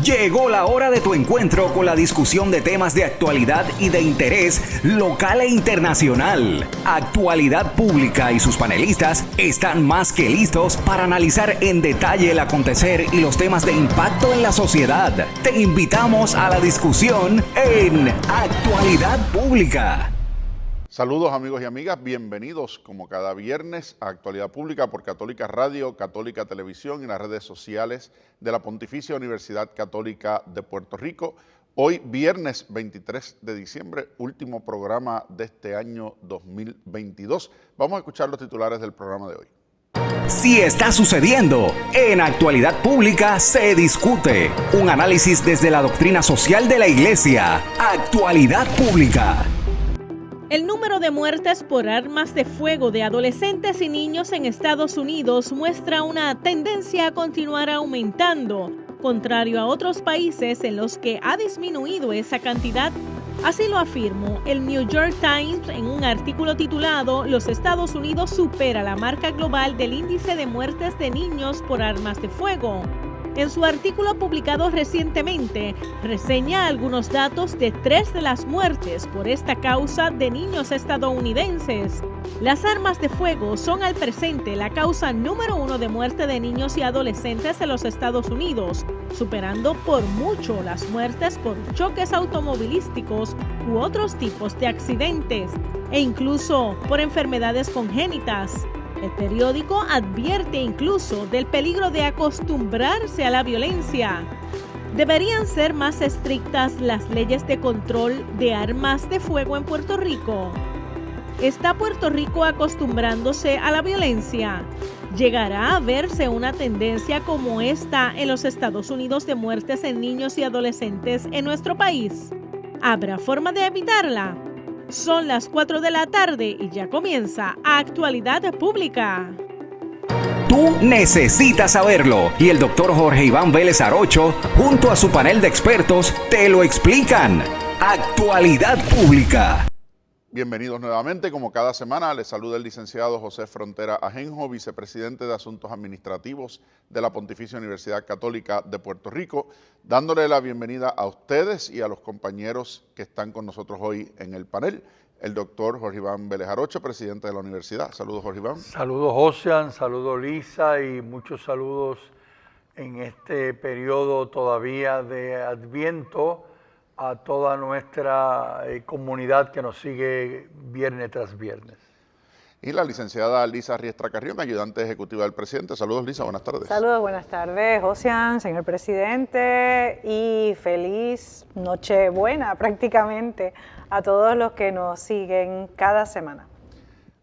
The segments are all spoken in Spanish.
Llegó la hora de tu encuentro con la discusión de temas de actualidad y de interés local e internacional. Actualidad Pública y sus panelistas están más que listos para analizar en detalle el acontecer y los temas de impacto en la sociedad. Te invitamos a la discusión en Actualidad Pública. Saludos amigos y amigas, bienvenidos como cada viernes a Actualidad Pública por Católica Radio, Católica Televisión y las redes sociales de la Pontificia Universidad Católica de Puerto Rico. Hoy viernes 23 de diciembre, último programa de este año 2022. Vamos a escuchar los titulares del programa de hoy. Si está sucediendo, en Actualidad Pública se discute. Un análisis desde la doctrina social de la Iglesia. Actualidad Pública. El número de muertes por armas de fuego de adolescentes y niños en Estados Unidos muestra una tendencia a continuar aumentando, contrario a otros países en los que ha disminuido esa cantidad. Así lo afirmó el New York Times en un artículo titulado «Los Estados Unidos supera la marca global del índice de muertes de niños por armas de fuego». En su artículo publicado recientemente, reseña algunos datos de 3 de las muertes por esta causa de niños estadounidenses. Las armas de fuego son al presente la causa número 1 de muerte de niños y adolescentes en los Estados Unidos, superando por mucho las muertes por choques automovilísticos u otros tipos de accidentes, e incluso por enfermedades congénitas. El periódico advierte incluso del peligro de acostumbrarse a la violencia. ¿Deberían ser más estrictas las leyes de control de armas de fuego en Puerto Rico? ¿Está Puerto Rico acostumbrándose a la violencia? ¿Llegará a verse una tendencia como esta en los Estados Unidos de muertes en niños y adolescentes en nuestro país? ¿Habrá forma de evitarla? Son las 4 de la tarde y ya comienza Actualidad Pública. Tú necesitas saberlo y el doctor Jorge Iván Vélez Arocho, junto a su panel de expertos, te lo explican. Actualidad Pública. Bienvenidos nuevamente, como cada semana les saluda el licenciado José Frontera Ajenjo, vicepresidente de Asuntos Administrativos de la Pontificia Universidad Católica de Puerto Rico, dándole la bienvenida a ustedes y a los compañeros que están con nosotros hoy en el panel. El doctor Jorge Iván Vélez Arocho, presidente de la universidad. Saludos, Jorge Iván. Saludos, Ocean, saludos, Lisa, y muchos saludos en este periodo todavía de Adviento a toda nuestra comunidad que nos sigue viernes tras viernes. Y la licenciada Lisa Riestra Carrión, ayudante ejecutiva del presidente. Saludos, Lisa, buenas tardes. Saludos, buenas tardes, Ocean, señor presidente, y feliz Nochebuena prácticamente a todos los que nos siguen cada semana.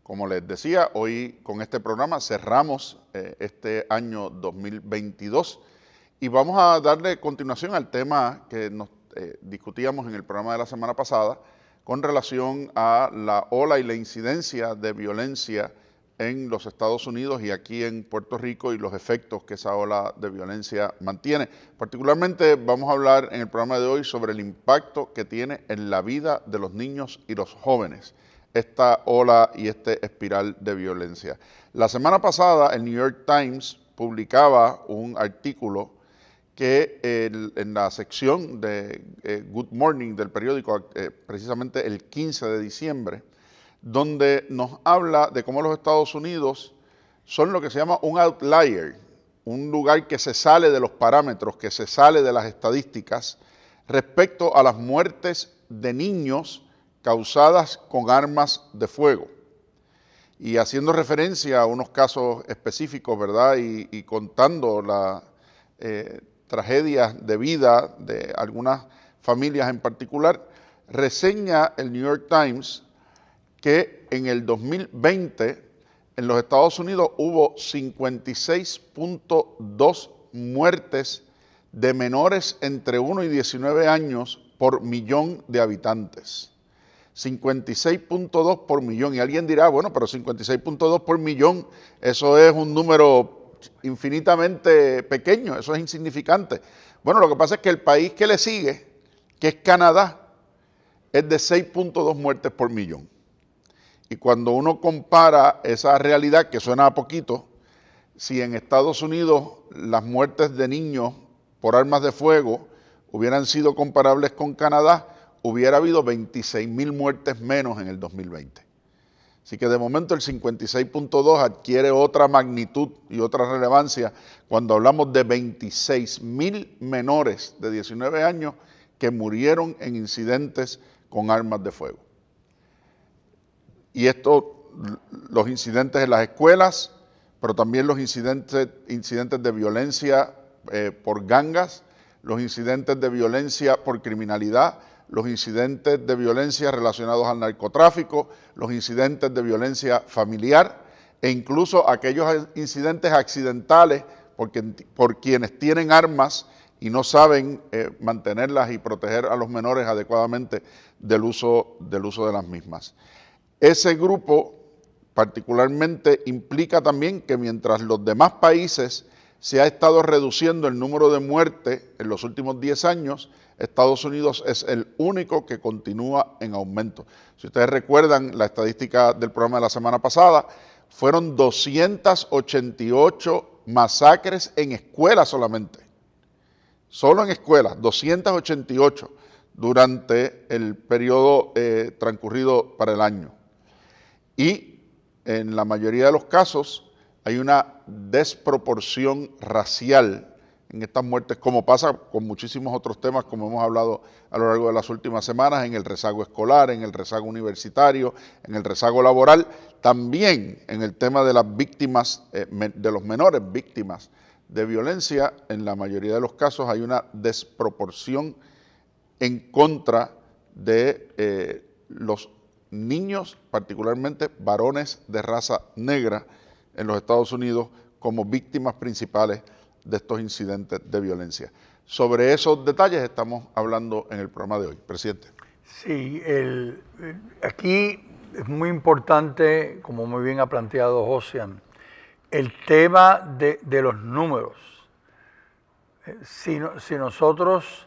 Como les decía, hoy con este programa cerramos este año 2022 y vamos a darle continuación al tema que nos discutíamos en el programa de la semana pasada con relación a la ola y la incidencia de violencia en los Estados Unidos y aquí en Puerto Rico y los efectos que esa ola de violencia mantiene. Particularmente vamos a hablar en el programa de hoy sobre el impacto que tiene en la vida de los niños y los jóvenes esta ola y este espiral de violencia. La semana pasada el New York Times publicaba un artículo que en la sección de Good Morning del periódico, precisamente el 15 de diciembre, donde nos habla de cómo los Estados Unidos son lo que se llama un outlier, un lugar que se sale de los parámetros, que se sale de las estadísticas respecto a las muertes de niños causadas con armas de fuego. Y haciendo referencia a unos casos específicos, ¿verdad? Y contando la tragedias de vida de algunas familias en particular, reseña el New York Times que en el 2020 en los Estados Unidos hubo 56.2 muertes de menores entre 1 y 19 años por millón de habitantes. 56.2 por millón. Y alguien dirá, bueno, pero 56.2 por millón, eso es un número infinitamente pequeño, eso es insignificante. Bueno, lo que pasa es que el país que le sigue, que es Canadá, es de 6.2 muertes por millón. Y cuando uno compara esa realidad, que suena a poquito, si en Estados Unidos las muertes de niños por armas de fuego hubieran sido comparables con Canadá, hubiera habido 26,000 muertes menos en el 2020. Así que de momento el 56.2 adquiere otra magnitud y otra relevancia cuando hablamos de 26,000 menores de 19 años que murieron en incidentes con armas de fuego. Y esto, los incidentes en las escuelas, pero también los incidentes de violencia por gangas, los incidentes de violencia por criminalidad, los incidentes de violencia relacionados al narcotráfico, los incidentes de violencia familiar e incluso aquellos incidentes accidentales por quienes tienen armas y no saben mantenerlas y proteger a los menores adecuadamente del uso de las mismas. Ese grupo particularmente implica también que mientras los demás países se ha estado reduciendo el número de muertes en los últimos 10 años, Estados Unidos es el único que continúa en aumento. Si ustedes recuerdan la estadística del programa de la semana pasada, fueron 288 masacres en escuelas solamente. Solo en escuelas, 288 durante el periodo transcurrido para el año. Y en la mayoría de los casos hay una desproporción racial en estas muertes, como pasa con muchísimos otros temas, como hemos hablado a lo largo de las últimas semanas, en el rezago escolar, en el rezago universitario, en el rezago laboral, también en el tema de las víctimas, de los menores víctimas de violencia. En la mayoría de los casos hay una desproporción en contra de los niños, particularmente varones de raza negra en los Estados Unidos, como víctimas principales de estos incidentes de violencia. Sobre esos detalles estamos hablando en el programa de hoy. Presidente. Sí, aquí es muy importante, como muy bien ha planteado Josian, el tema de los números. Si nosotros,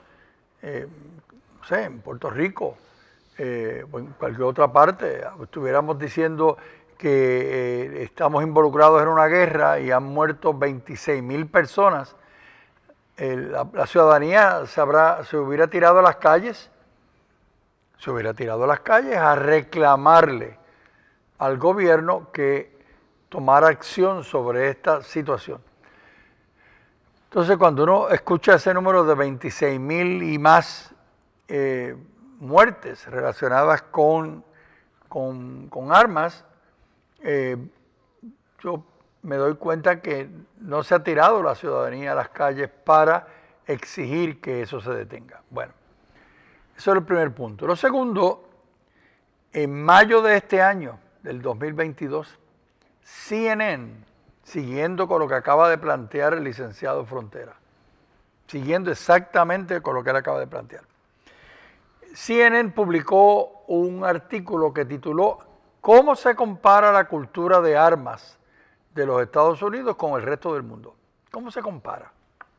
no sé, en Puerto Rico, o en cualquier otra parte, estuviéramos diciendo que estamos involucrados en una guerra y han muerto 26,000 personas, la ciudadanía se hubiera tirado a las calles, a reclamarle al gobierno que tomara acción sobre esta situación. Entonces, cuando uno escucha ese número de 26,000 y más muertes relacionadas con armas, yo me doy cuenta que no se ha tirado la ciudadanía a las calles para exigir que eso se detenga. Bueno, eso es el primer punto. Lo segundo, en mayo de este año, del 2022, CNN, siguiendo con lo que acaba de plantear el licenciado Frontera, siguiendo exactamente con lo que él acaba de plantear, CNN publicó un artículo que tituló ¿Cómo se compara la cultura de armas de los Estados Unidos con el resto del mundo? ¿Cómo se compara?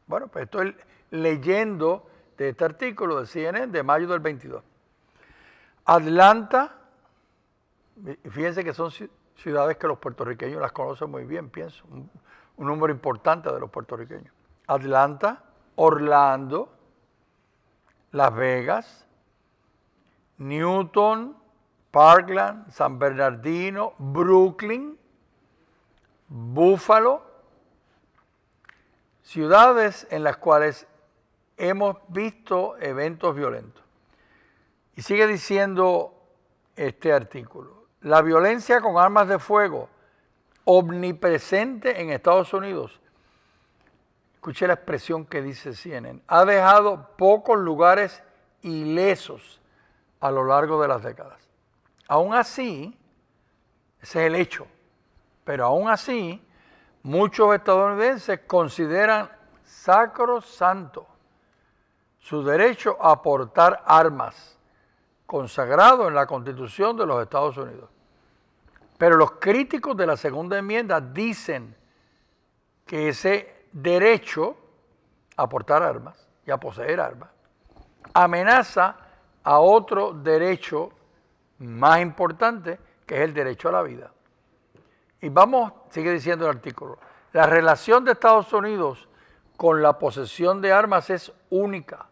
Bueno, pues estoy leyendo de este artículo de CNN de mayo del 22. Atlanta, fíjense que son ciudades que los puertorriqueños las conocen muy bien, pienso, un número importante de los puertorriqueños. Atlanta, Orlando, Las Vegas, Newton, Parkland, San Bernardino, Brooklyn, Buffalo, ciudades en las cuales hemos visto eventos violentos. Y sigue diciendo este artículo, la violencia con armas de fuego omnipresente en Estados Unidos, escuche la expresión que dice CNN, ha dejado pocos lugares ilesos a lo largo de las décadas. Aún así, ese es el hecho, pero aún así, muchos estadounidenses consideran sacrosanto su derecho a portar armas, consagrado en la Constitución de los Estados Unidos. Pero los críticos de la segunda enmienda dicen que ese derecho a portar armas y a poseer armas amenaza a otro derecho más importante, que es el derecho a la vida. Y vamos, sigue diciendo el artículo, la relación de Estados Unidos con la posesión de armas es única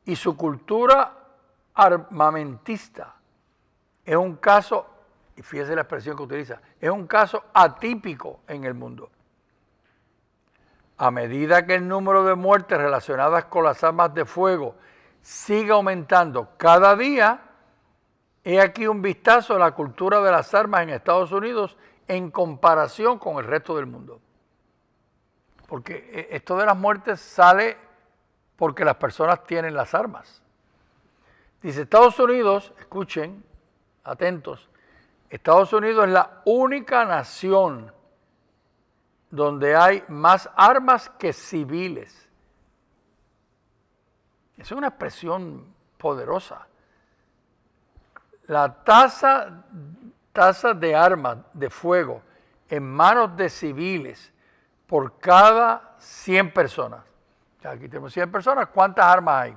y su cultura armamentista es un caso, y fíjese la expresión que utiliza, es un caso atípico en el mundo. A medida que el número de muertes relacionadas con las armas de fuego sigue aumentando cada día, he aquí un vistazo a la cultura de las armas en Estados Unidos en comparación con el resto del mundo. Porque esto de las muertes sale porque las personas tienen las armas. Dice, Estados Unidos, escuchen, atentos, Estados Unidos es la única nación donde hay más armas que civiles. Es una expresión poderosa. La tasa de armas de fuego en manos de civiles por cada 100 personas. O sea, aquí tenemos 100 personas, ¿cuántas armas hay?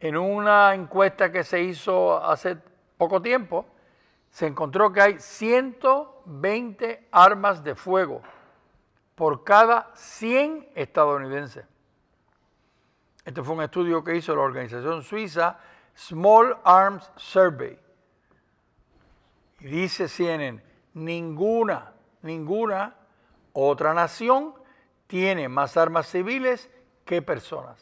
En una encuesta que se hizo hace poco tiempo, se encontró que hay 120 armas de fuego por cada 100 estadounidenses. Este fue un estudio que hizo la organización suiza Small Arms Survey. Y dice CNN, ninguna otra nación tiene más armas civiles que personas.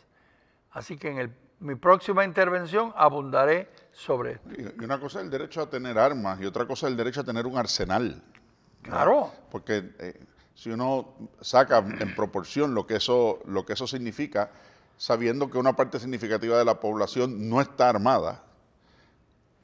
Así que en mi próxima intervención abundaré sobre esto. Y una cosa es el derecho a tener armas y otra cosa es el derecho a tener un arsenal. Claro. Porque si uno saca en proporción lo que eso significa, sabiendo que una parte significativa de la población no está armada,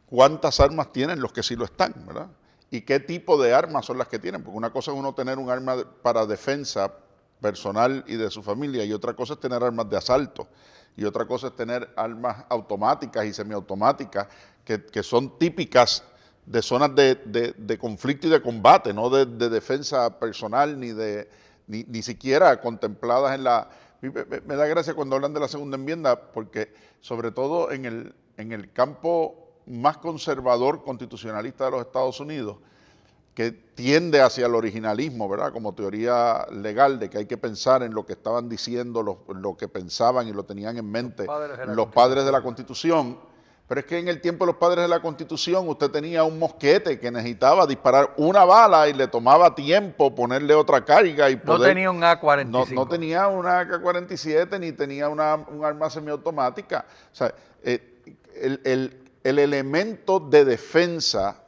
¿cuántas armas tienen los que sí lo están, verdad? ¿Y qué tipo de armas son las que tienen? Porque una cosa es uno tener un arma para defensa personal y de su familia, y otra cosa es tener armas de asalto, y otra cosa es tener armas automáticas y semiautomáticas que son típicas de zonas de conflicto y de combate, no de defensa personal ni siquiera contempladas en la... Me da gracia cuando hablan de la segunda enmienda, porque sobre todo en el campo más conservador constitucionalista de los Estados Unidos, que tiende hacia el originalismo, ¿verdad? Como teoría legal de que hay que pensar en lo que estaban diciendo, lo que pensaban y lo tenían en mente los padres de la Constitución. Pero es que en el tiempo de los padres de la Constitución usted tenía un mosquete que necesitaba disparar una bala y le tomaba tiempo ponerle otra carga y poder... No tenía un AK-47. No tenía una AK-47 ni tenía un arma semiautomática. O sea, el elemento de defensa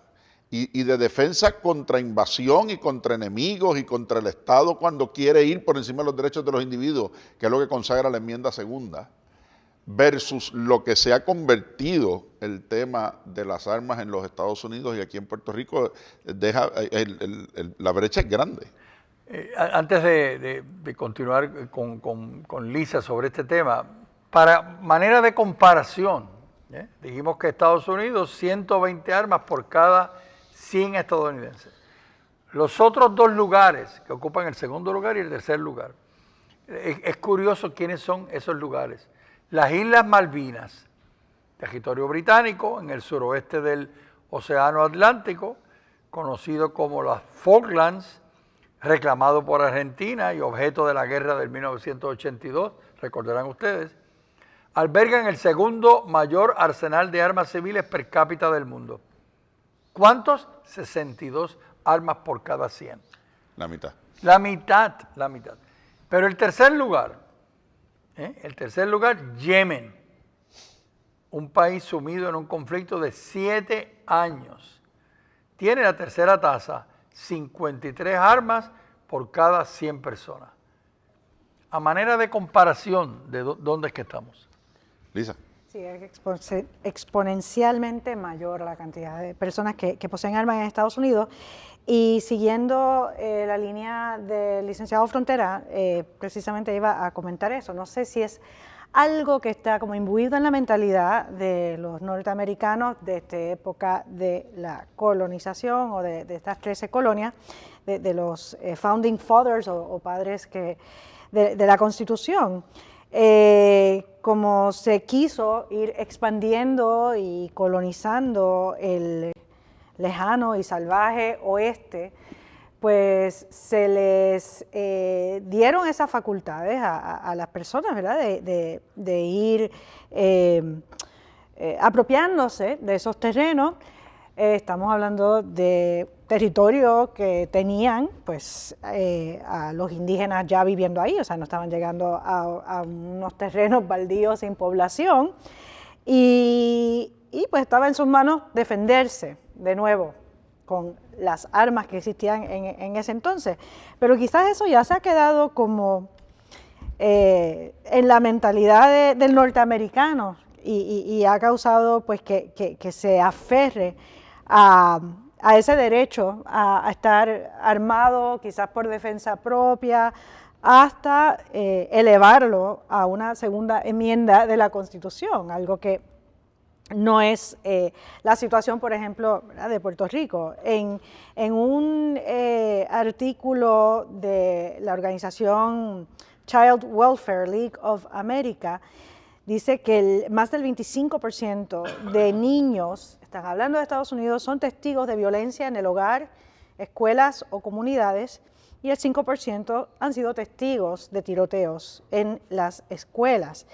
y de defensa contra invasión y contra enemigos y contra el Estado cuando quiere ir por encima de los derechos de los individuos, que es lo que consagra la enmienda segunda, versus lo que se ha convertido el tema de las armas en los Estados Unidos y aquí en Puerto Rico, la brecha es grande. Antes de continuar con Lisa sobre este tema, para manera de comparación, dijimos que Estados Unidos 120 armas por cada 100 estadounidenses. Los otros dos lugares que ocupan el segundo lugar y el tercer lugar, es curioso quiénes son esos lugares. Las Islas Malvinas, territorio británico en el suroeste del Océano Atlántico, conocido como las Falklands, reclamado por Argentina y objeto de la guerra del 1982, recordarán ustedes, albergan el segundo mayor arsenal de armas civiles per cápita del mundo. ¿Cuántos? 62 armas por cada 100. La mitad. La mitad. Pero el tercer lugar, Yemen, un país sumido en un conflicto de 7 años, tiene la tercera tasa, 53 armas por cada 100 personas. A manera de comparación, ¿de dónde es que estamos? Lisa. Sí, es exponencialmente mayor la cantidad de personas que poseen armas en Estados Unidos. Y siguiendo la línea del licenciado Frontera, precisamente iba a comentar eso. No sé si es algo que está como imbuido en la mentalidad de los norteamericanos de esta época de la colonización o de estas 13 colonias, de los founding fathers o padres de la Constitución. Como se quiso ir expandiendo y colonizando el lejano y salvaje oeste, pues se les dieron esas facultades a las personas, ¿verdad? De ir apropiándose de esos terrenos. Estamos hablando de territorio que tenían pues a los indígenas ya viviendo ahí, o sea, no estaban llegando a unos terrenos baldíos sin población, y pues estaba en sus manos defenderse de nuevo con las armas que existían en ese entonces. Pero quizás eso ya se ha quedado como en la mentalidad del norteamericano y ha causado pues que se aferre a ese derecho a estar armado, quizás por defensa propia, hasta elevarlo a una segunda enmienda de la Constitución, algo que no es la situación, por ejemplo, ¿verdad?, de Puerto Rico. En un artículo de la organización Child Welfare League of America, dice que más del 25% de niños, están hablando de Estados Unidos, son testigos de violencia en el hogar, escuelas o comunidades, y el 5% han sido testigos de tiroteos en las escuelas.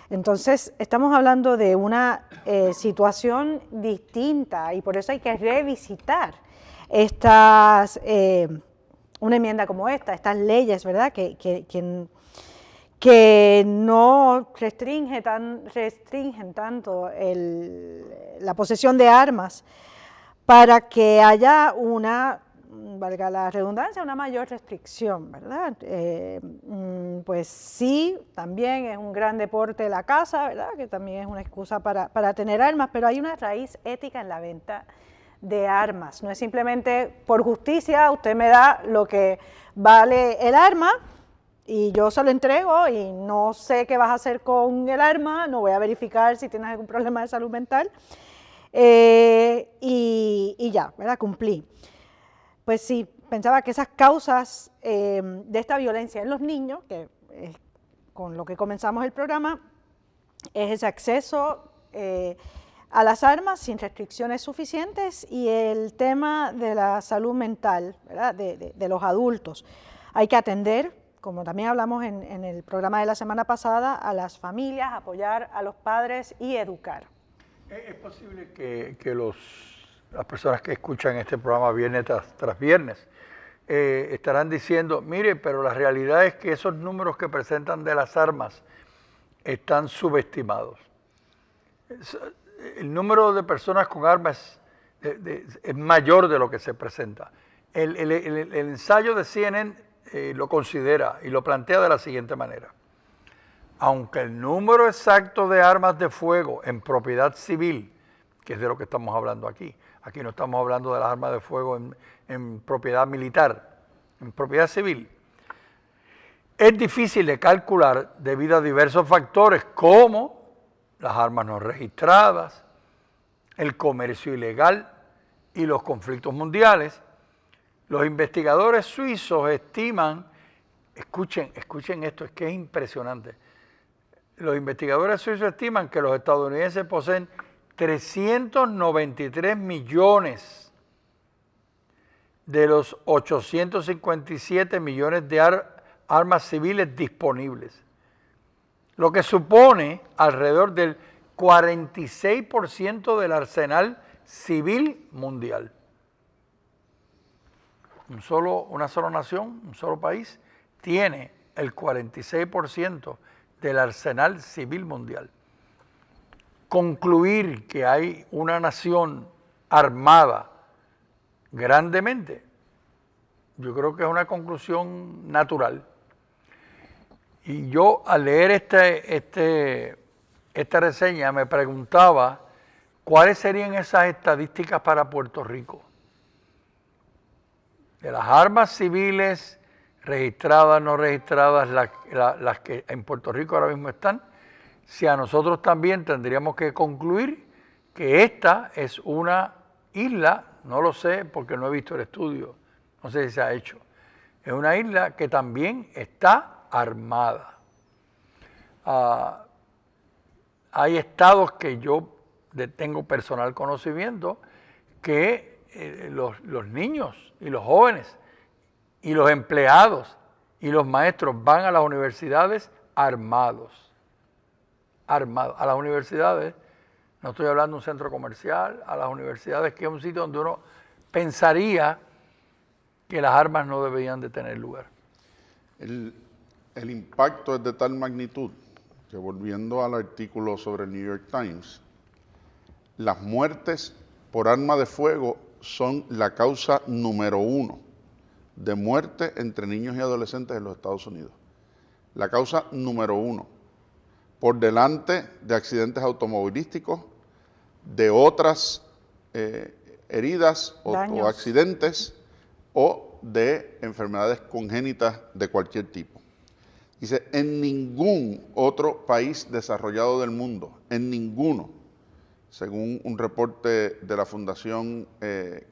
Entonces, estamos hablando de una situación distinta, y por eso hay que revisitar una enmienda como estas leyes, ¿verdad?, que no restringen tanto la posesión de armas, para que haya valga la redundancia, una mayor restricción, ¿verdad? Pues sí, también es un gran deporte la caza, ¿verdad?, que también es una excusa para tener armas, pero hay una raíz ética en la venta de armas. No es simplemente por justicia, usted me da lo que vale el arma y yo se lo entrego y no sé qué vas a hacer con el arma, no voy a verificar si tienes algún problema de salud mental, y ya, ¿verdad?, cumplí. Pues sí, pensaba que esas causas de esta violencia en los niños, que es con lo que comenzamos el programa, es ese acceso a las armas sin restricciones suficientes, y el tema de la salud mental, ¿verdad?, de los adultos. Hay que atender, como también hablamos en el programa de la semana pasada, a las familias, apoyar a los padres y educar. Es posible que las personas que escuchan este programa viernes tras viernes estarán diciendo, mire, pero la realidad es que esos números que presentan de las armas están subestimados. El número de personas con armas es mayor de lo que se presenta. El ensayo de CNN lo considera y lo plantea de la siguiente manera. Aunque el número exacto de armas de fuego en propiedad civil, que es de lo que estamos hablando aquí no estamos hablando de las armas de fuego en propiedad militar, en propiedad civil, es difícil de calcular debido a diversos factores como las armas no registradas, el comercio ilegal y los conflictos mundiales. Los investigadores suizos estiman, escuchen esto, es que es impresionante. Los investigadores suizos estiman que los estadounidenses poseen 393 millones de los 857 millones de armas civiles disponibles, lo que supone alrededor del 46% del arsenal civil mundial. Una sola nación, un solo país, tiene el 46% del arsenal civil mundial. Concluir que hay una nación armada grandemente, yo creo que es una conclusión natural. Y yo al leer esta reseña me preguntaba cuáles serían esas estadísticas para Puerto Rico. De las armas civiles registradas, no registradas, las que en Puerto Rico ahora mismo están, si a nosotros también tendríamos que concluir que esta es una isla, no lo sé porque no he visto el estudio, no sé si se ha hecho, es una isla que también está armada. Hay estados que yo tengo personal conocimiento que los niños y los jóvenes y los empleados y los maestros van a las universidades armados. Armados. A las universidades, no estoy hablando de un centro comercial, a las universidades, que es un sitio donde uno pensaría que las armas no deberían de tener lugar. El impacto es de tal magnitud que, volviendo al artículo sobre el New York Times, las muertes por arma de fuego son la causa número 1 de muerte entre niños y adolescentes en los Estados Unidos. La causa número 1, por delante de accidentes automovilísticos, de otras heridas o accidentes o de enfermedades congénitas de cualquier tipo. Dice, en ningún otro país desarrollado del mundo, en ninguno, según un reporte de la Fundación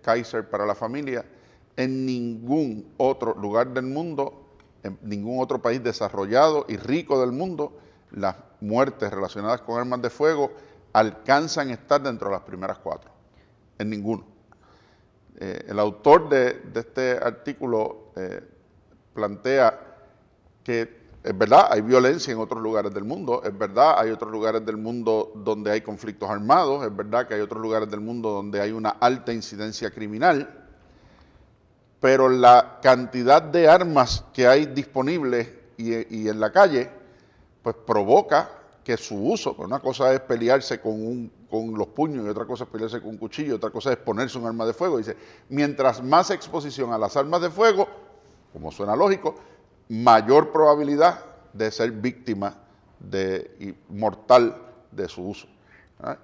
Kaiser para la Familia, en ningún otro lugar del mundo, en ningún otro país desarrollado y rico del mundo, las muertes relacionadas con armas de fuego alcanzan a estar dentro de las primeras 4. En ninguno. El autor de este artículo plantea que es verdad, hay violencia en otros lugares del mundo, es verdad, hay otros lugares del mundo donde hay conflictos armados, es verdad que hay otros lugares del mundo donde hay una alta incidencia criminal, pero la cantidad de armas que hay disponibles y en la calle, pues provoca que su uso, pues una cosa es pelearse con los puños y otra cosa es pelearse con un cuchillo, otra cosa es ponerse un arma de fuego. Dice, mientras más exposición a las armas de fuego, como suena lógico, mayor probabilidad de ser víctima y mortal de su uso. ¿Ah?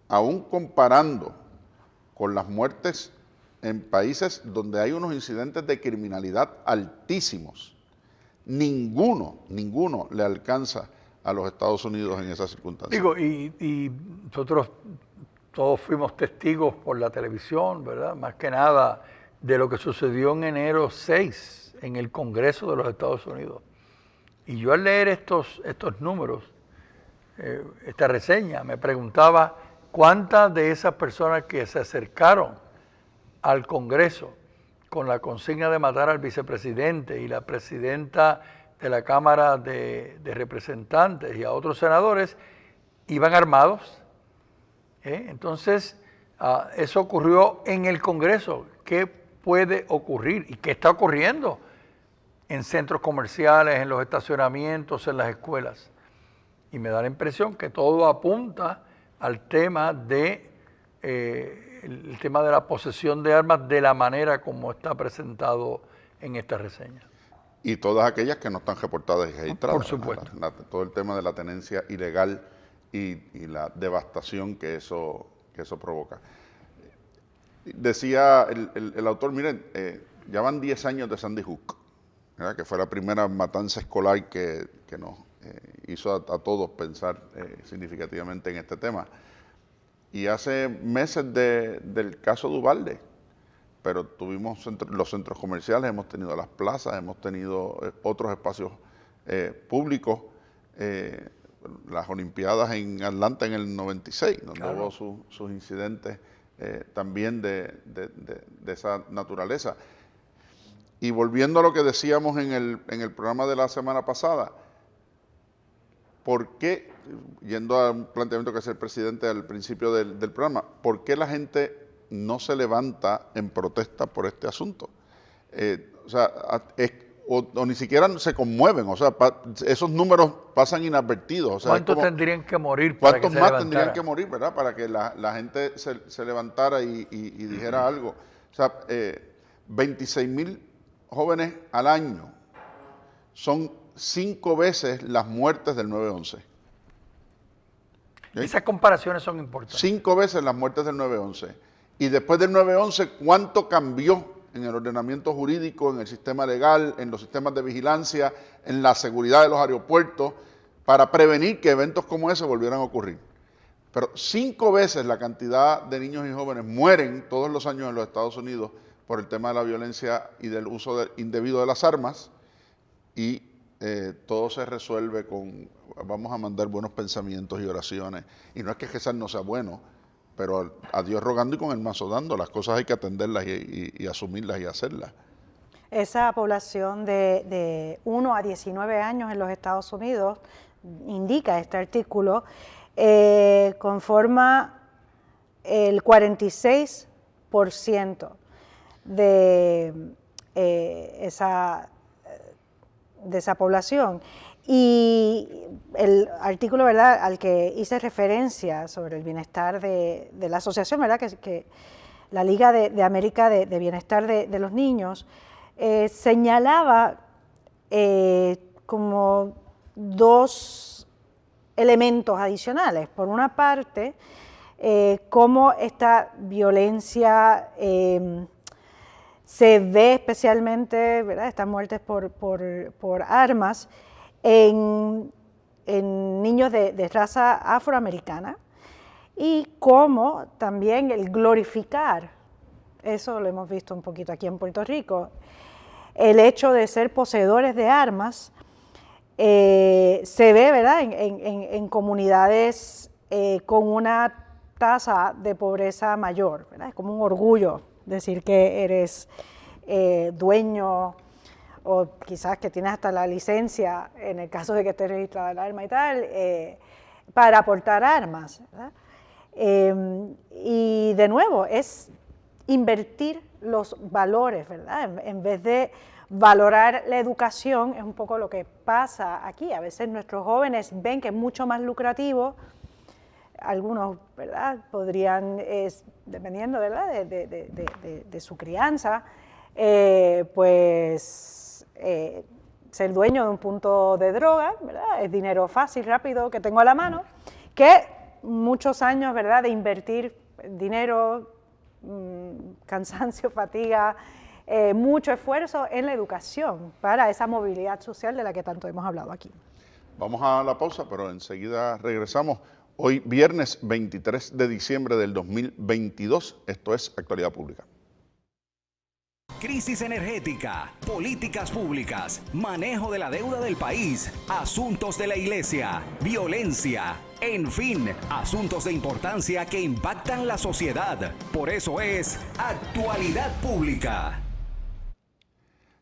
Aún comparando con las muertes en países donde hay unos incidentes de criminalidad altísimos, ninguno le alcanza a los Estados Unidos en esas circunstancias. Digo, y nosotros todos fuimos testigos por la televisión, ¿verdad? Más que nada de lo que sucedió en enero 6 en el Congreso de los Estados Unidos. Y yo al leer estos números, esta reseña, me preguntaba cuántas de esas personas que se acercaron al Congreso con la consigna de matar al vicepresidente y la presidenta de la Cámara de Representantes y a otros senadores iban armados. Entonces, eso ocurrió en el Congreso. ¿Qué puede ocurrir y qué está ocurriendo en centros comerciales, en los estacionamientos, en las escuelas? Y me da la impresión que todo apunta al tema el tema de la posesión de armas de la manera como está presentado en esta reseña. Y todas aquellas que no están reportadas y registradas. Por supuesto. Todo el tema de la tenencia ilegal y la devastación que eso provoca. Decía el autor, miren, ya van 10 años de Sandy Hook, ¿verdad? Que fue la primera matanza escolar que nos hizo a todos pensar significativamente en este tema. Y hace meses del caso de Uvalde, pero tuvimos los centros comerciales, hemos tenido las plazas, hemos tenido otros espacios públicos, las Olimpiadas en Atlanta en el 96, donde claro, hubo sus incidentes también de esa naturaleza. Y volviendo a lo que decíamos en el programa de la semana pasada, ¿por qué, yendo a un planteamiento que hace el presidente al principio del programa, por qué la gente no se levanta en protesta por este asunto? O ni siquiera se conmueven, o sea, esos números pasan inadvertidos. O sea, ¿cuántos tendrían que morir para que se levantara? ¿Cuántos más tendrían que morir, verdad? Para que la gente se levantara y dijera algo. O sea, 26,000 jóvenes al año son 5 veces las muertes del 9/11. ¿Okay? Esas comparaciones son importantes. 5 veces las muertes del 9/11. Y después del 9/11, ¿cuánto cambió en el ordenamiento jurídico, en el sistema legal, en los sistemas de vigilancia, en la seguridad de los aeropuertos, para prevenir que eventos como ese volvieran a ocurrir? Pero 5 veces la cantidad de niños y jóvenes mueren todos los años en los Estados Unidos por el tema de la violencia y del uso indebido de las armas, y todo se resuelve con vamos a mandar buenos pensamientos y oraciones. Y no es que rezar no sea bueno, pero a Dios rogando y con el mazo dando. Las cosas hay que atenderlas y asumirlas y hacerlas. esa población de 1 a 19 años en los Estados Unidos, indica este artículo, conforma el 46% de esa población. Y el artículo, ¿verdad?, al que hice referencia sobre el bienestar de la asociación, ¿verdad?, que la Liga de América de Bienestar de los Niños, señalaba como dos elementos adicionales. Por una parte, cómo esta violencia se ve especialmente, ¿verdad?, estas muertes por armas, en niños de raza afroamericana, y cómo también el glorificar, eso lo hemos visto un poquito aquí en Puerto Rico, el hecho de ser poseedores de armas, se ve, ¿verdad?, en comunidades con una tasa de pobreza mayor, ¿verdad? Es como un orgullo decir que eres dueño, o quizás que tienes hasta la licencia, en el caso de que esté registrada el arma y tal, para portar armas, ¿verdad? Y de nuevo, es invertir los valores, ¿verdad? En vez de valorar la educación, es un poco lo que pasa aquí. A veces nuestros jóvenes ven que es mucho más lucrativo, algunos, ¿verdad?, podrían, dependiendo, ¿verdad?, de su crianza, ser dueño de un punto de droga, ¿verdad? Es dinero fácil, rápido, que tengo a la mano, que muchos años, ¿verdad?, de invertir dinero, cansancio, fatiga, mucho esfuerzo en la educación para esa movilidad social de la que tanto hemos hablado aquí. Vamos a la pausa, pero enseguida regresamos. Hoy, viernes 23 de diciembre del 2022, esto es Actualidad Pública. Crisis energética, políticas públicas, manejo de la deuda del país, asuntos de la iglesia, violencia, en fin, asuntos de importancia que impactan la sociedad. Por eso es Actualidad Pública.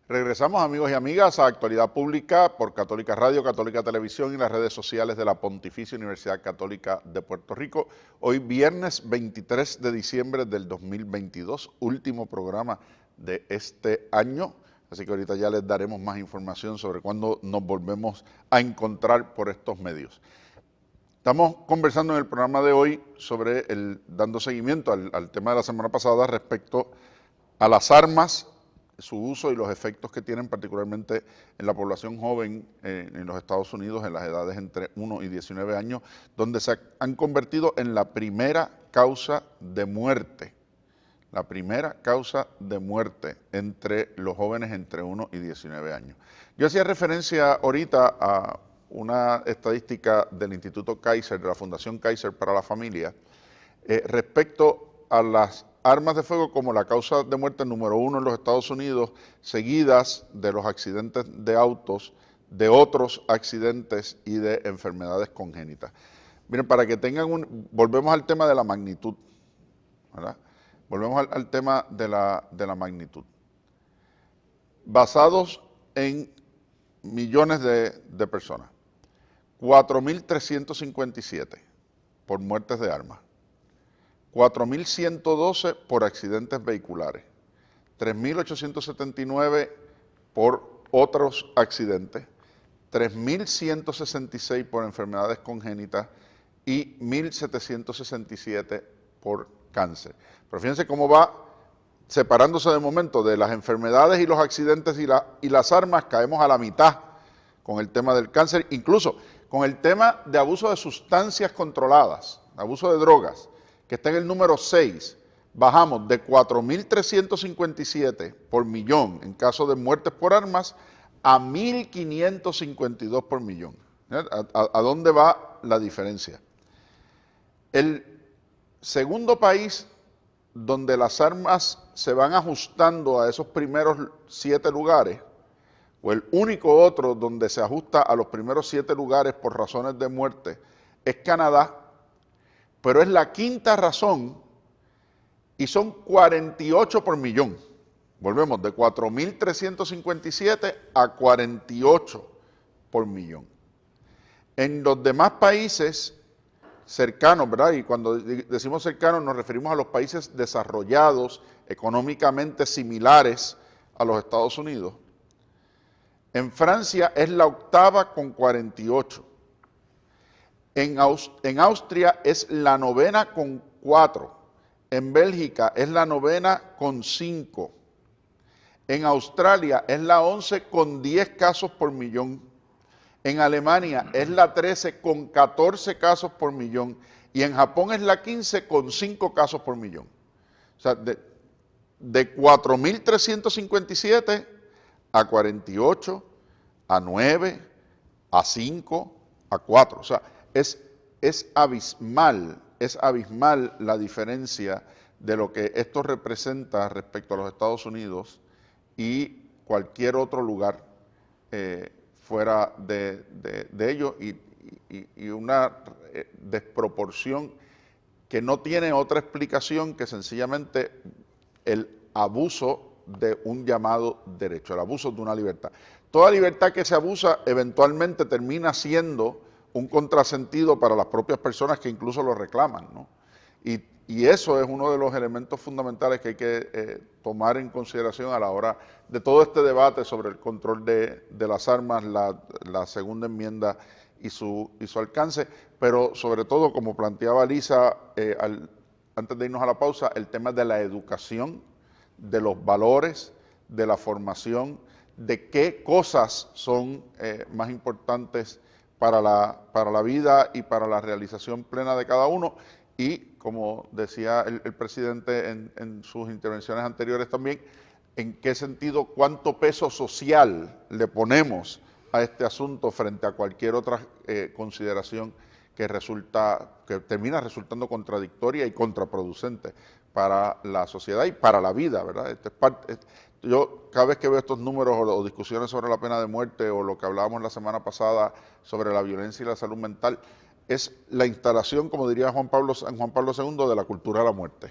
Regresamos, amigos y amigas, a Actualidad Pública por Católica Radio, Católica Televisión y las redes sociales de la Pontificia Universidad Católica de Puerto Rico. Hoy, viernes 23 de diciembre del 2022, último programa de este año, así que ahorita ya les daremos más información sobre cuándo nos volvemos a encontrar por estos medios. Estamos conversando en el programa de hoy sobre dando seguimiento al tema de la semana pasada respecto a las armas, su uso y los efectos que tienen particularmente en la población joven en los Estados Unidos en las edades entre 1 y 19 años, donde se han convertido en la primera causa de muerte. La primera causa de muerte entre los jóvenes entre 1 y 19 años. Yo hacía referencia ahorita a una estadística del Instituto Kaiser, de la Fundación Kaiser para la Familia, respecto a las armas de fuego como la causa de muerte número 1 en los Estados Unidos, seguidas de los accidentes de autos, de otros accidentes y de enfermedades congénitas. Miren, para que tengan volvemos al tema de la magnitud, ¿verdad? Volvemos al tema de la magnitud. Basados en millones de personas, 4.357 por muertes de armas, 4.112 por accidentes vehiculares, 3.879 por otros accidentes, 3.166 por enfermedades congénitas y 1.767 por cáncer. Pero fíjense cómo va separándose de momento de las enfermedades y los accidentes y las armas, caemos a la mitad con el tema del cáncer, incluso con el tema de abuso de sustancias controladas, abuso de drogas, que está en el número 6, bajamos de 4.357 por millón en caso de muertes por armas a 1.552 por millón. ¿A dónde va la diferencia? El segundo país donde las armas se van ajustando a esos primeros 7 lugares, o el único otro donde se ajusta a los primeros 7 lugares por razones de muerte, es Canadá, pero es la quinta razón y son 48 por millón. Volvemos de 4.357 a 48 por millón. En los demás países cercanos, ¿verdad? Y cuando decimos cercanos nos referimos a los países desarrollados, económicamente similares a los Estados Unidos. En Francia es la octava con 48. En Austria es la novena con 4. En Bélgica es la novena con 5. En Australia es la 11 con 10 casos por millón. En Alemania es la 13 con 14 casos por millón. Y en Japón es la 15 con 5 casos por millón. O sea, de 4.357 a 48, a 9, a 5, a 4. O sea, es abismal la diferencia de lo que esto representa respecto a los Estados Unidos y cualquier otro lugar fuera de ellos, y una desproporción que no tiene otra explicación que sencillamente el abuso de un llamado derecho, el abuso de una libertad. Toda libertad que se abusa eventualmente termina siendo un contrasentido para las propias personas que incluso lo reclaman, ¿no? Y eso es uno de los elementos fundamentales que hay que tomar en consideración a la hora de todo este debate sobre el control de las armas, la segunda enmienda y su alcance, pero sobre todo, como planteaba Lisa antes de irnos a la pausa, el tema de la educación, de los valores, de la formación, de qué cosas son más importantes para la vida y para la realización plena de cada uno. Y como decía el presidente en sus intervenciones anteriores también, en qué sentido, cuánto peso social le ponemos a este asunto frente a cualquier otra consideración que termina resultando contradictoria y contraproducente para la sociedad y para la vida, ¿verdad? Yo cada vez que veo estos números o discusiones sobre la pena de muerte o lo que hablábamos la semana pasada sobre la violencia y la salud mental, es la instalación, como diría Juan Pablo II, de la cultura de la muerte.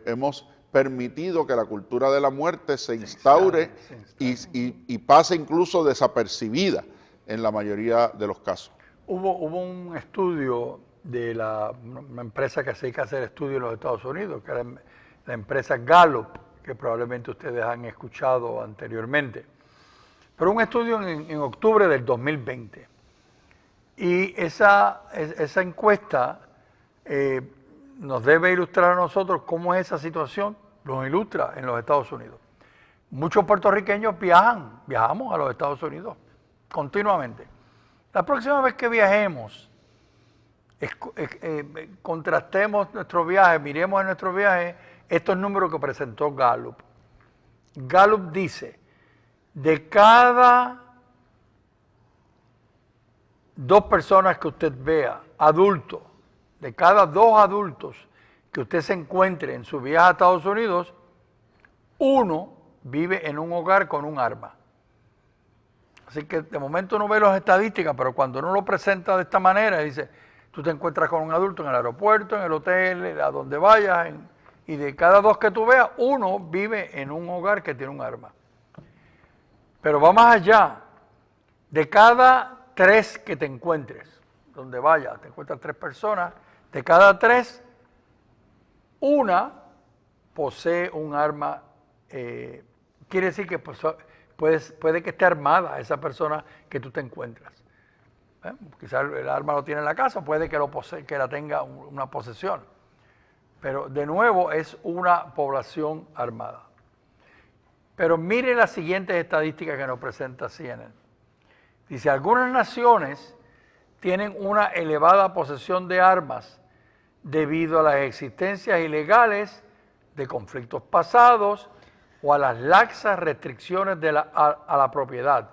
Hemos permitido que la cultura de la muerte se instaure y pase incluso desapercibida en la mayoría de los casos. Hubo un estudio de una empresa que se dedica a hacer estudios en los Estados Unidos, que era la empresa Gallup, que probablemente ustedes han escuchado anteriormente. Pero un estudio en octubre del 2020. Y esa encuesta nos debe ilustrar a nosotros cómo es esa situación, nos ilustra en los Estados Unidos. Muchos puertorriqueños viajamos a los Estados Unidos continuamente. La próxima vez que viajemos, contrastemos nuestro viaje, miremos en nuestro viaje estos números que presentó Gallup. Gallup dice, de cada 2 personas que usted vea, adultos, de cada 2 adultos que usted se encuentre en su viaje a Estados Unidos, 1 vive en un hogar con un arma. Así que de momento uno ve las estadísticas, pero cuando uno lo presenta de esta manera, dice, tú te encuentras con un adulto en el aeropuerto, en el hotel, a donde vayas, y de cada 2 que tú veas, 1 vive en un hogar que tiene un arma. Pero va más allá. De cada 3 que te encuentres, donde vayas, te encuentras 3 personas, de cada 3, 1 posee un arma. Quiere decir que puede que esté armada esa persona que tú te encuentras. Quizás el arma lo tiene en la casa, puede que la tenga una posesión. Pero de nuevo es una población armada. Pero mire las siguientes estadísticas que nos presenta CNN. Dice, algunas naciones tienen una elevada posesión de armas debido a las existencias ilegales de conflictos pasados o a las laxas restricciones a la propiedad.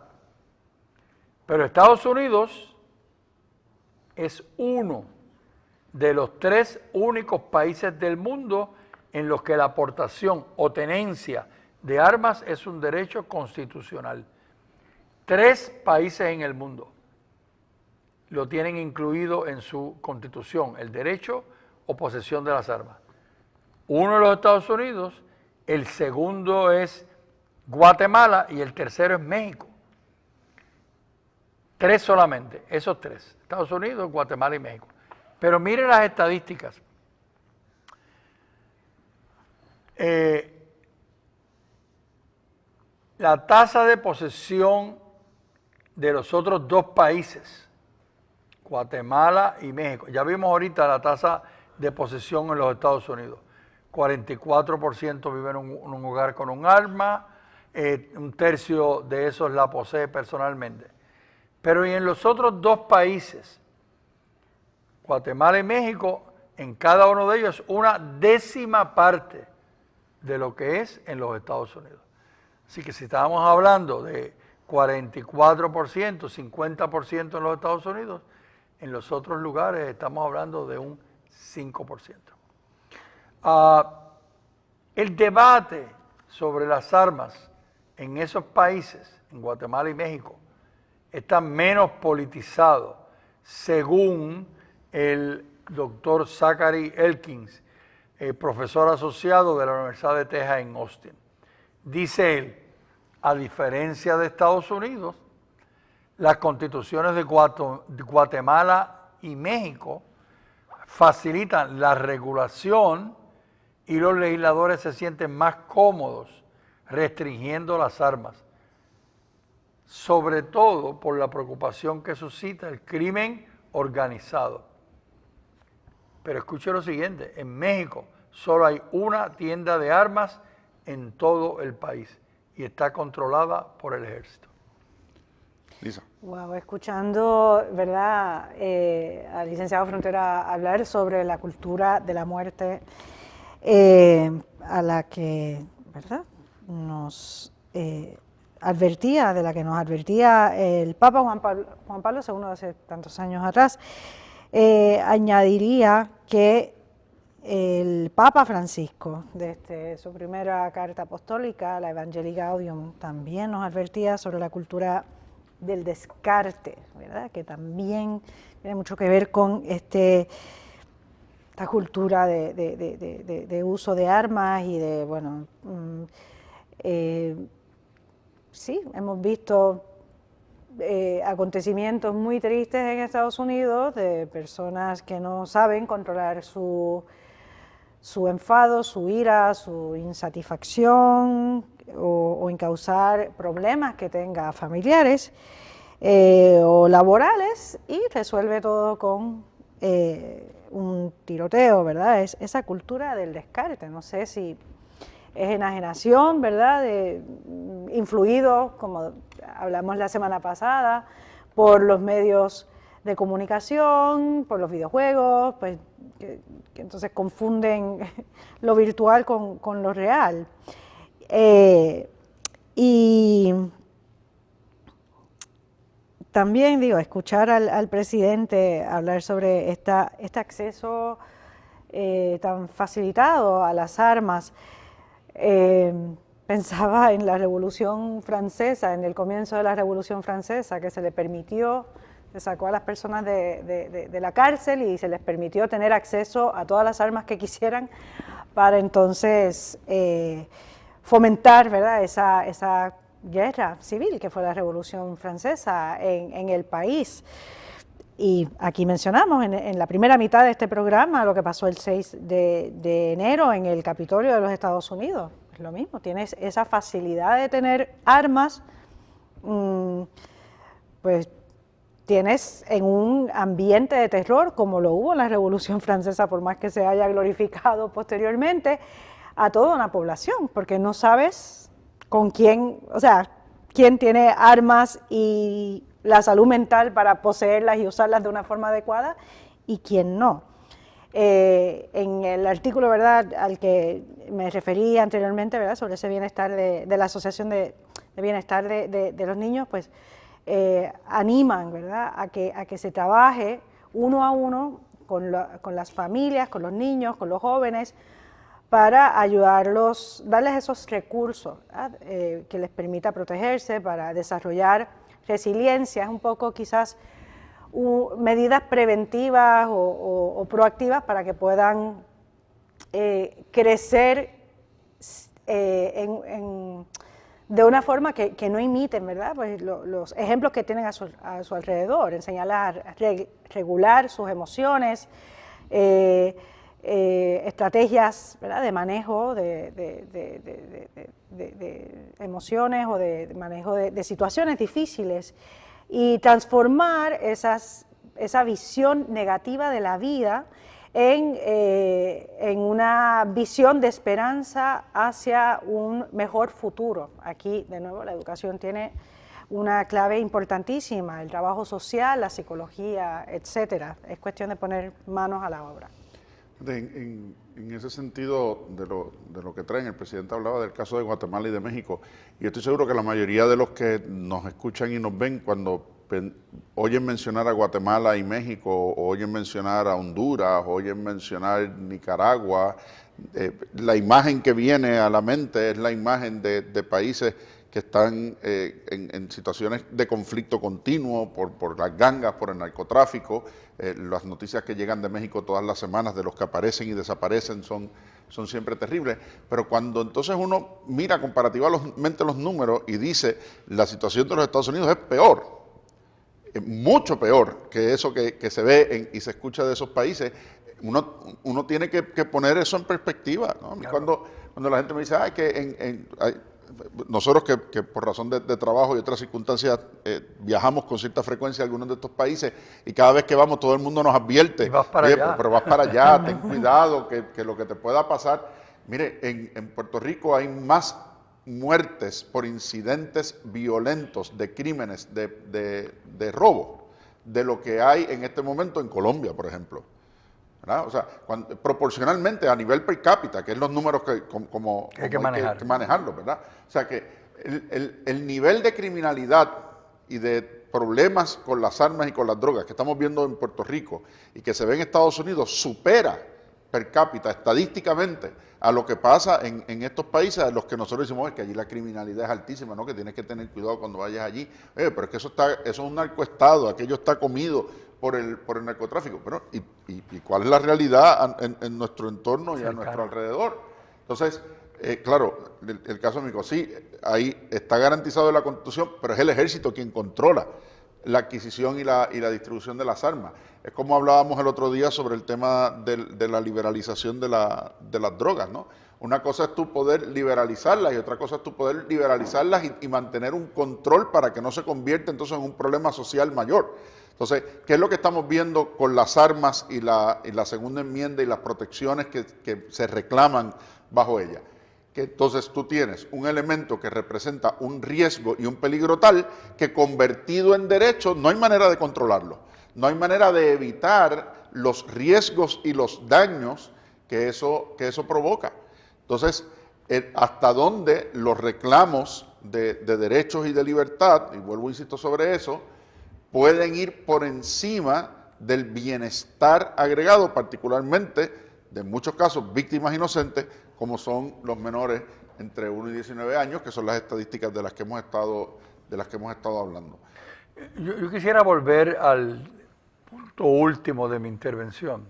Pero Estados Unidos es uno de los 3 únicos países del mundo en los que la aportación o tenencia de armas es un derecho constitucional. 3 países en el mundo lo tienen incluido en su constitución, el derecho o posesión de las armas. 1 de los Estados Unidos el segundo es Guatemala y el tercero es México. 3 solamente, esos 3, Estados Unidos, Guatemala y México. Pero mire las estadísticas. La tasa de posesión de los otros 2 países, Guatemala y México, ya vimos ahorita la tasa de posesión en los Estados Unidos, 44% viven en un hogar con un arma, 1/3 de esos la posee personalmente. Pero y en los otros 2 países, Guatemala y México, en cada uno de ellos una 10ª parte de lo que es en los Estados Unidos. Así que si estábamos hablando de 44%, 50% en los Estados Unidos, en los otros lugares estamos hablando de un 5%. El debate sobre las armas en esos países, en Guatemala y México, está menos politizado, según el doctor Zachary Elkins, profesor asociado de la Universidad de Texas en Austin. Dice él, a diferencia de Estados Unidos, las constituciones de Guatemala y México facilitan la regulación y los legisladores se sienten más cómodos restringiendo las armas, sobre todo por la preocupación que suscita el crimen organizado. Pero escuche lo siguiente, en México solo hay una tienda de armas en todo el país y está controlada por el ejército. Lisa. Wow, escuchando, ¿verdad?, al licenciado Frontera hablar sobre la cultura de la muerte, a la que, ¿verdad?, nos advertía, de la que nos advertía el Papa Juan Pablo II hace tantos años atrás. Añadiría que el Papa Francisco, desde su primera carta apostólica, la Evangelii Gaudium, también nos advertía sobre la cultura del descarte, ¿verdad?, que también tiene mucho que ver con esta cultura de uso de armas y de, bueno, sí, hemos visto acontecimientos muy tristes en Estados Unidos de personas que no saben controlar su enfado, su ira, su insatisfacción o encauzar problemas que tenga familiares o laborales y resuelve todo con un tiroteo, ¿verdad? Es esa cultura del descarte, no sé si es enajenación, ¿verdad?, influido, como hablamos la semana pasada, por los medios de comunicación, por los videojuegos, pues que entonces confunden lo virtual con lo real. Y también, digo, escuchar al presidente hablar sobre este acceso tan facilitado a las armas. Pensaba en la Revolución Francesa, en el comienzo de la Revolución Francesa, que se le permitió, se sacó a las personas de la cárcel y se les permitió tener acceso a todas las armas que quisieran para entonces fomentar, ¿verdad?, esa guerra civil que fue la Revolución Francesa en el país. Y aquí mencionamos en la primera mitad de este programa lo que pasó el 6 de enero en el Capitolio de los Estados Unidos. Es lo mismo, tienes esa facilidad de tener armas, pues tienes en un ambiente de terror, como lo hubo en la Revolución Francesa, por más que se haya glorificado posteriormente, a toda una población, porque no sabes con quién, o sea, quién tiene armas y la salud mental para poseerlas y usarlas de una forma adecuada y quién no. En el artículo, ¿verdad?, al que me referí anteriormente, ¿verdad?, sobre ese bienestar de la Asociación de Bienestar de los Niños, pues animan, ¿verdad?, a que se trabaje uno a uno con las familias, con los niños, con los jóvenes, para ayudarlos, darles esos recursos, que les permita protegerse, para desarrollar resiliencia, es un poco quizás medidas preventivas o proactivas para que puedan crecer de una forma que no imiten, ¿verdad? Pues los ejemplos que tienen a su alrededor, enseñarlas a regular sus emociones, estrategias, ¿verdad?, de manejo de emociones o de manejo de situaciones difíciles y transformar esa visión negativa de la vida en una visión de esperanza hacia un mejor futuro. Aquí, de nuevo, la educación tiene una clave importantísima, el trabajo social, la psicología, etcétera. Es cuestión de poner manos a la obra. En ese sentido, de lo que traen, el presidente hablaba del caso de Guatemala y de México, y estoy seguro que la mayoría de los que nos escuchan y nos ven cuando oyen mencionar a Guatemala y México, o oyen mencionar a Honduras, o oyen mencionar Nicaragua, la imagen que viene a la mente es la imagen de países que están en situaciones de conflicto continuo por las gangas, por el narcotráfico. Las noticias que llegan de México todas las semanas de los que aparecen y desaparecen son siempre terribles, pero cuando entonces uno mira comparativamente los números y dice la situación de los Estados Unidos es peor, mucho peor que eso que se ve y se escucha de esos países, uno tiene que poner eso en perspectiva, ¿no? Claro. Cuando la gente me dice, nosotros que por razón de trabajo y otras circunstancias viajamos con cierta frecuencia a algunos de estos países y cada vez que vamos todo el mundo nos advierte, y vas para allá. Pero vas para allá, ten cuidado, que lo que te pueda pasar. Mire, en Puerto Rico hay más muertes por incidentes violentos, de crímenes, de robo, de lo que hay en este momento en Colombia, por ejemplo. ¿Verdad? O sea, proporcionalmente a nivel per cápita, que es los números que hay que manejarlo, ¿verdad? O sea que el nivel de criminalidad y de problemas con las armas y con las drogas que estamos viendo en Puerto Rico y que se ve en Estados Unidos supera per cápita estadísticamente a lo que pasa en estos países a los que nosotros decimos que allí la criminalidad es altísima, ¿no? Que tienes que tener cuidado cuando vayas allí. Pero es que eso es un narcoestado, aquello está comido por el narcotráfico. Pero, ¿y cuál es la realidad en nuestro entorno y a nuestro alrededor? Entonces, claro, el caso de México, sí, ahí está garantizado en la Constitución, pero es el ejército quien controla la adquisición y la distribución de las armas. Es como hablábamos el otro día sobre el tema de la liberalización de las drogas, ¿no? Una cosa es tú poder liberalizarlas y otra cosa es tú poder liberalizarlas y mantener un control para que no se convierta entonces en un problema social mayor. Entonces, ¿qué es lo que estamos viendo con las armas y la segunda enmienda y las protecciones que se reclaman bajo ella? Que entonces tú tienes un elemento que representa un riesgo y un peligro tal que convertido en derecho no hay manera de controlarlo, no hay manera de evitar los riesgos y los daños que eso provoca. Entonces, hasta dónde los reclamos de derechos y de libertad, y vuelvo insisto sobre eso, pueden ir por encima del bienestar agregado, particularmente de en muchos casos víctimas inocentes, como son los menores entre 1 y 19 años, que son las estadísticas de las que hemos estado hablando. Yo quisiera volver al punto último de mi intervención,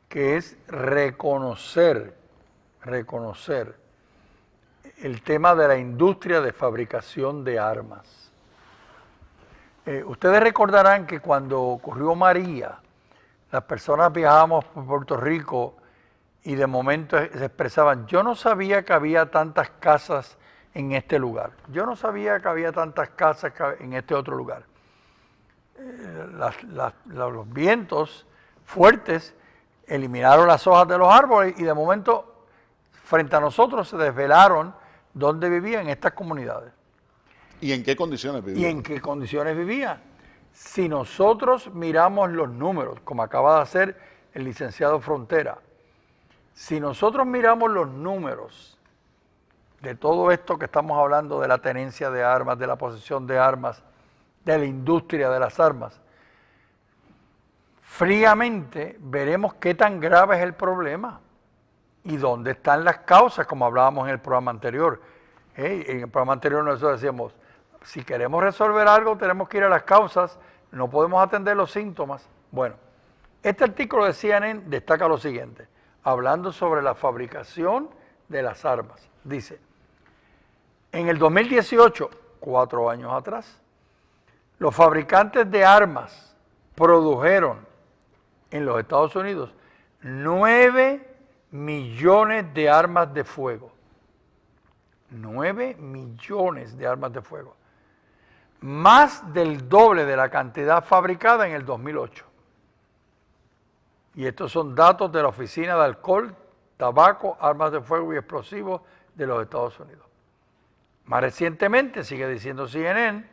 que es reconocer el tema de la industria de fabricación de armas. Ustedes recordarán que cuando ocurrió María, las personas viajábamos por Puerto Rico y de momento se expresaban, yo no sabía que había tantas casas en este lugar, yo no sabía que había tantas casas en este otro lugar. Los vientos fuertes eliminaron las hojas de los árboles y de momento frente a nosotros se desvelaron dónde vivían estas comunidades. ¿Y en qué condiciones vivían? Si nosotros miramos los números, como acaba de hacer el licenciado Frontera, si nosotros miramos los números de todo esto que estamos hablando, de la tenencia de armas, de la posesión de armas, de la industria de las armas, fríamente veremos qué tan grave es el problema y dónde están las causas, como hablábamos en el programa anterior. En el programa anterior nosotros decíamos, si queremos resolver algo tenemos que ir a las causas, no podemos atender los síntomas. Bueno, este artículo de CNN destaca lo siguiente, hablando sobre la fabricación de las armas. Dice, en el 2018, 4 años atrás, los fabricantes de armas produjeron en los Estados Unidos 9 millones de armas de fuego. 9 millones de armas de fuego. Más del doble de la cantidad fabricada en el 2008. Y estos son datos de la Oficina de Alcohol, Tabaco, Armas de Fuego y Explosivos de los Estados Unidos. Más recientemente, sigue diciendo CNN,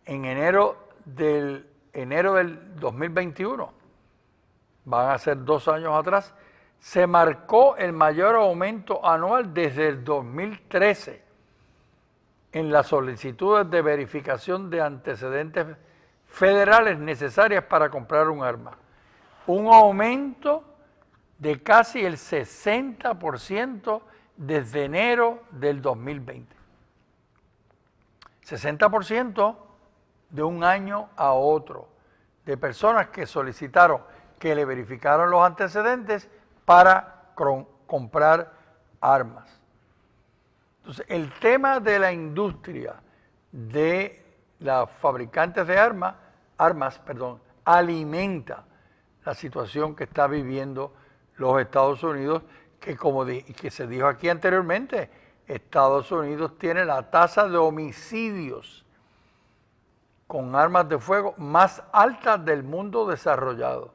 en enero del 2021, van a ser 2 años atrás, se marcó el mayor aumento anual desde el 2013 en las solicitudes de verificación de antecedentes federales necesarias para comprar un arma. Un aumento de casi el 60% desde enero del 2020. 60% de un año a otro, de personas que solicitaron que le verificaron los antecedentes para comprar armas. Entonces, el tema de la industria de las fabricantes de armas, alimenta la situación que está viviendo los Estados Unidos, que como que se dijo aquí anteriormente, Estados Unidos tiene la tasa de homicidios con armas de fuego más alta del mundo desarrollado.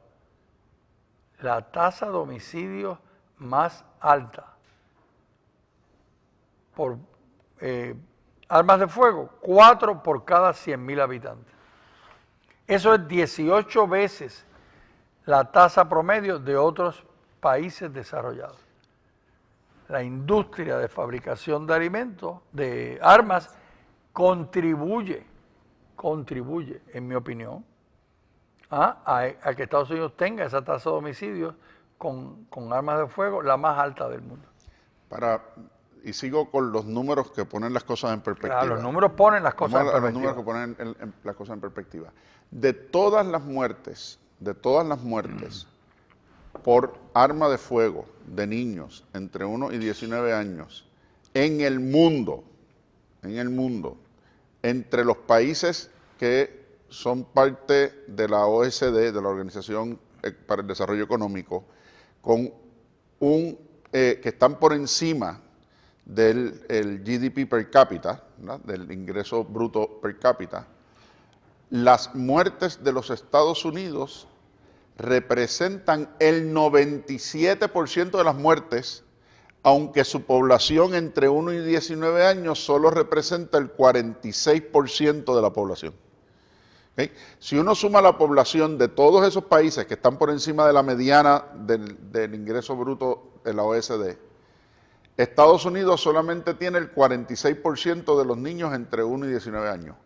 La tasa de homicidios más alta por armas de fuego, 4 por cada 100.000 habitantes. Eso es 18 veces la tasa promedio de otros países desarrollados. La industria de fabricación de alimentos, de armas, contribuye, en mi opinión, a que Estados Unidos tenga esa tasa de homicidios con armas de fuego la más alta del mundo. Y sigo con los números que ponen las cosas en perspectiva. Claro, los números ponen las cosas en perspectiva. Los números que ponen las cosas en perspectiva. De todas las muertes por arma de fuego de niños entre 1 y 19 años en el mundo, entre los países que son parte de la OECD, de la Organización para el Desarrollo Económico, que están por encima del GDP per cápita, ¿verdad?, del ingreso bruto per cápita, las muertes de los Estados Unidos representan el 97% de las muertes, aunque su población entre 1 y 19 años solo representa el 46% de la población. ¿Okay? Si uno suma la población de todos esos países que están por encima de la mediana del ingreso bruto de la OECD, Estados Unidos solamente tiene el 46% de los niños entre 1 y 19 años,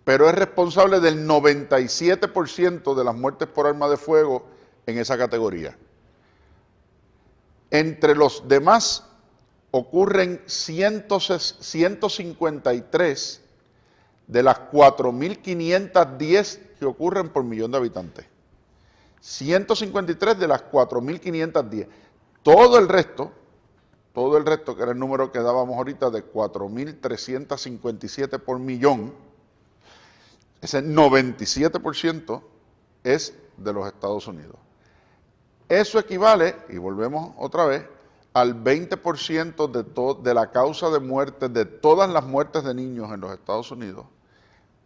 pero es responsable del 97% de las muertes por arma de fuego en esa categoría. Entre los demás ocurren 153 de las 4.510 que ocurren por millón de habitantes. 153 de las 4.510. Todo el resto, que era el número que dábamos ahorita de 4.357 por millón, ese 97% es de los Estados Unidos. Eso equivale, y volvemos otra vez, al 20% de la causa de muerte, de todas las muertes de niños en los Estados Unidos,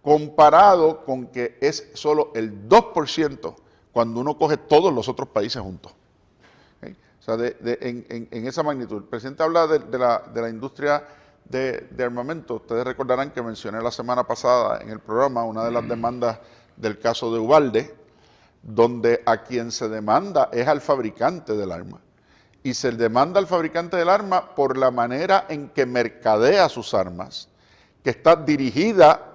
comparado con que es solo el 2% cuando uno coge todos los otros países juntos. ¿Okay? O sea, en esa magnitud. El presidente habla de la industria de armamento. Ustedes recordarán que mencioné la semana pasada en el programa una de las demandas del caso de Uvalde, donde a quien se demanda es al fabricante del arma. Y se demanda al fabricante del arma por la manera en que mercadea sus armas, que está dirigida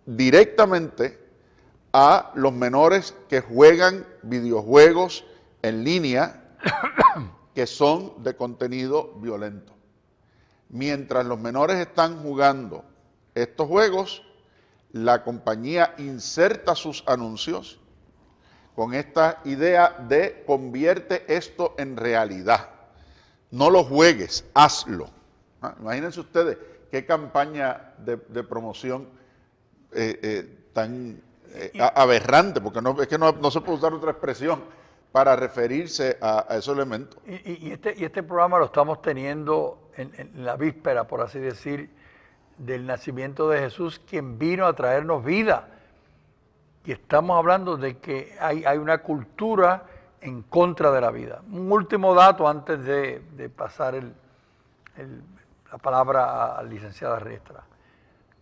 directamente a los menores que juegan videojuegos en línea que son de contenido violento. Mientras los menores están jugando estos juegos, la compañía inserta sus anuncios con esta idea de convierte esto en realidad. no lo juegues, hazlo. Imagínense ustedes qué campaña de promoción tan aberrante, porque es que no se puede usar otra expresión para referirse a esos elementos. Y este programa lo estamos teniendo en la víspera, por así decir, del nacimiento de Jesús, quien vino a traernos vida. Y estamos hablando de que hay una cultura en contra de la vida. Un último dato antes de pasar la palabra a la licenciada Riestra.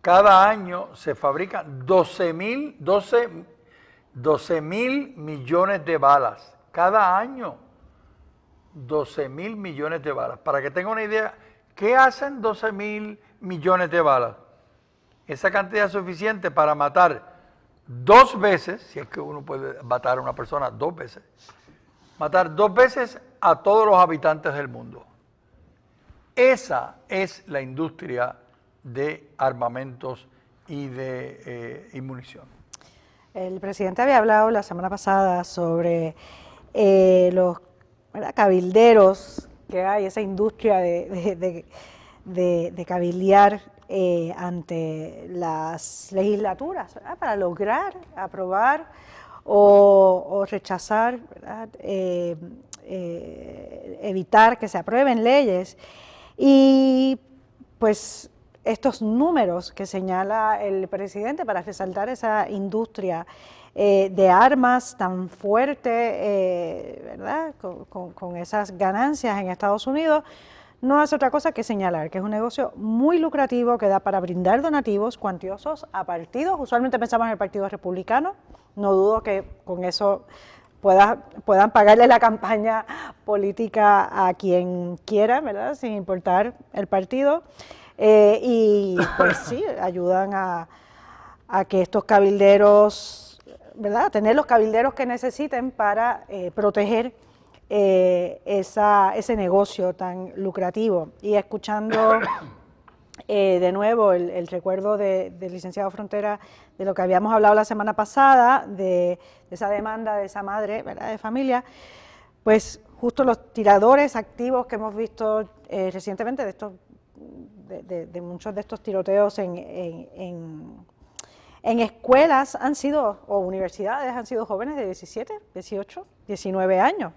Cada año se fabrican 12 mil millones de balas. Cada año, 12 mil millones de balas. Para que tengan una idea, ¿qué hacen 12 mil millones de balas? Esa cantidad es suficiente para matar 2 veces, si es que uno puede matar a una persona 2 veces, matar 2 veces a todos los habitantes del mundo. Esa es la industria de armamentos y de munición. El presidente había hablado la semana pasada sobre los cabilderos que hay, esa industria de cabildear ante las legislaturas, ¿verdad? Para lograr aprobar o rechazar, ¿verdad? Evitar que se aprueben leyes. Y pues estos números que señala el presidente para resaltar esa industria de armas tan fuerte, ¿verdad? Con esas ganancias en Estados Unidos, no hace otra cosa que señalar que es un negocio muy lucrativo que da para brindar donativos cuantiosos a partidos. Usualmente pensamos en el Partido Republicano, no dudo que con eso puedan pagarle la campaña política a quien quiera, ¿verdad? Sin importar el partido. Y pues sí, ayudan a que estos cabilderos, ¿verdad? Tener los cabilderos que necesiten para proteger ese negocio tan lucrativo. Y escuchando de nuevo el recuerdo del licenciado Frontera de lo que habíamos hablado la semana pasada, de esa demanda de esa madre, ¿verdad? De familia, pues justo los tiradores activos que hemos visto recientemente de muchos de estos tiroteos en escuelas o universidades han sido jóvenes de 17, 18, 19 años,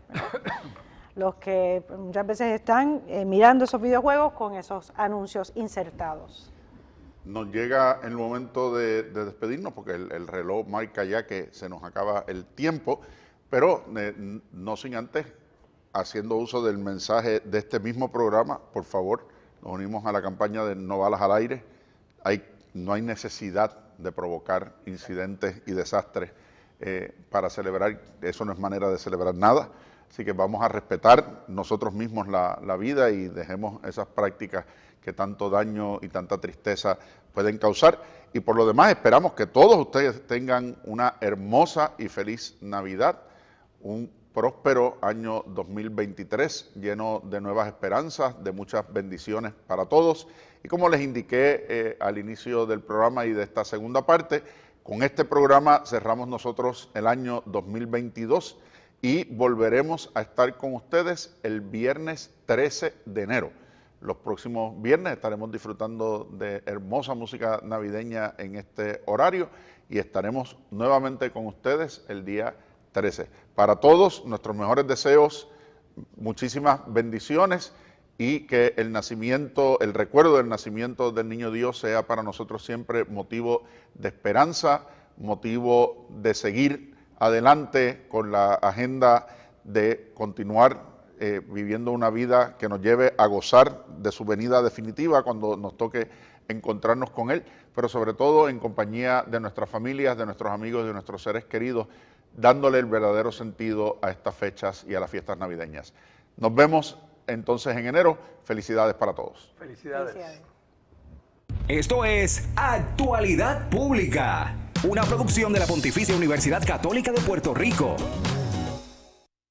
los que muchas veces están mirando esos videojuegos con esos anuncios insertados. Nos llega el momento de despedirnos porque el reloj marca ya que se nos acaba el tiempo, pero no sin antes, haciendo uso del mensaje de este mismo programa, por favor, nos unimos a la campaña de No Balas al Aire. No hay necesidad de provocar incidentes y desastres para celebrar, eso no es manera de celebrar nada, así que vamos a respetar nosotros mismos la vida y dejemos esas prácticas que tanto daño y tanta tristeza pueden causar. Y por lo demás esperamos que todos ustedes tengan una hermosa y feliz Navidad, un próspero año 2023 lleno de nuevas esperanzas, de muchas bendiciones para todos. Y como les indiqué al inicio del programa y de esta segunda parte, con este programa cerramos nosotros el año 2022 y volveremos a estar con ustedes el viernes 13 de enero. Los próximos viernes estaremos disfrutando de hermosa música navideña en este horario y estaremos nuevamente con ustedes el día 13. Para todos, nuestros mejores deseos, muchísimas bendiciones y que el recuerdo del nacimiento del Niño Dios sea para nosotros siempre motivo de esperanza, motivo de seguir adelante con la agenda de continuar viviendo una vida que nos lleve a gozar de su venida definitiva cuando nos toque encontrarnos con Él, pero sobre todo en compañía de nuestras familias, de nuestros amigos, de nuestros seres queridos, dándole el verdadero sentido a estas fechas y a las fiestas navideñas. Nos vemos entonces en enero. Felicidades para todos. Felicidades. Esto es Actualidad Pública, una producción de la Pontificia Universidad Católica de Puerto Rico.